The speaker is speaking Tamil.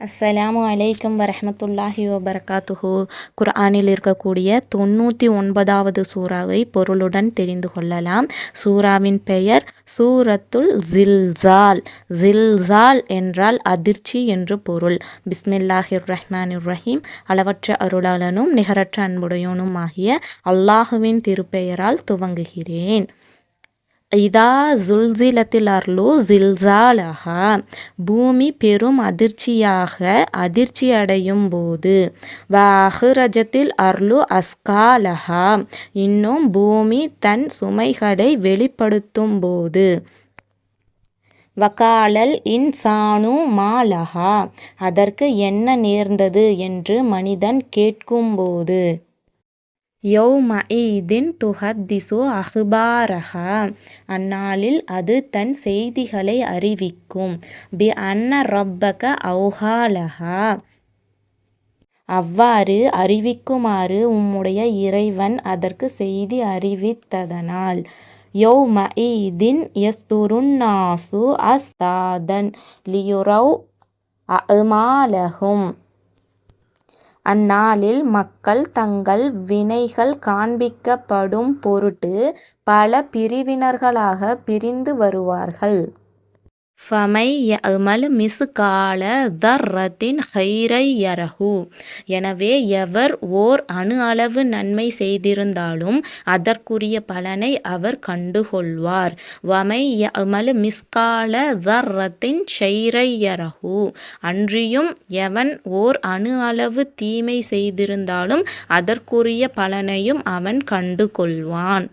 அஸ்ஸலாமு அலைக்கும் வரஹ்மத்துல்லாஹி வபரகாத்துஹு. குர்ஆனில் இருக்கக்கூடிய 99வது சூறாவை பொருளுடன் தெரிந்து கொள்ளலாம். சூறாவின் பெயர் சூரத்துல் ஜில்சால். ஜில்சால் என்றால் அதிர்ச்சி என்று பொருள். பிஸ்மில்லாஹிர் ரஹ்மானிர் ரஹீம். அளவற்ற அருளாளனும் நிகரற்ற அன்புடையோனும் ஆகிய அல்லாஹுவின் திருப்பெயரால் துவங்குகிறேன். இதா ஜுல்சிலத்தில் அர்லு ஜில்சாலஹா. பூமி பெரும் அதிர்ச்சி அடையும் போது. வஅஹ்ரஜத்தில் அர்லு அஸ்காலஹா. இன்னும் பூமி தன் சுமைகளை வெளிப்படுத்தும் போது. வகாலல் இன்சானு மாலஹா. அதற்கு என்ன நேர்ந்தது என்று மனிதன் கேட்கும்போது. யௌமஇதின் துஹத்திசு அஹ்பாரஹா. அந்நாளில் அது தன் செய்திகளை அறிவிக்கும். பி அன்ன ரப்பக அவ்ஹாலஹா. அவ்வாறு அறிவிக்குமாறு உம்முடைய இறைவன் அதற்கு செய்தி அறிவித்ததனால். யௌமஇதின் யஸ்துருன் நாசு அஸ்தாதன் லியுரவ் அஅமாலஹும். அந்நாளில் மக்கள் தங்கள் வினைகள் காண்பிக்கப்படும் பொருட்டு பல பிரிவினர்களாக பிரிந்து வருவார்கள். ஃபமை யஅமல் மிஸ்கால தர்ரத்தின் ஹைரை யரஹு. எனவே எவர் ஓர் அணு அளவு நன்மை செய்திருந்தாலும் அதற்குரிய பலனை அவர் கண்டுகொள்வார். வமை யஅமல் மிஸ்கால தர்ரத்தின் ஷைரை யரஹு. அன்றியும் எவன் ஓர் அணு அளவு தீமை செய்திருந்தாலும் அதற்குரிய பலனையும் அவன் கண்டுகொள்வான்.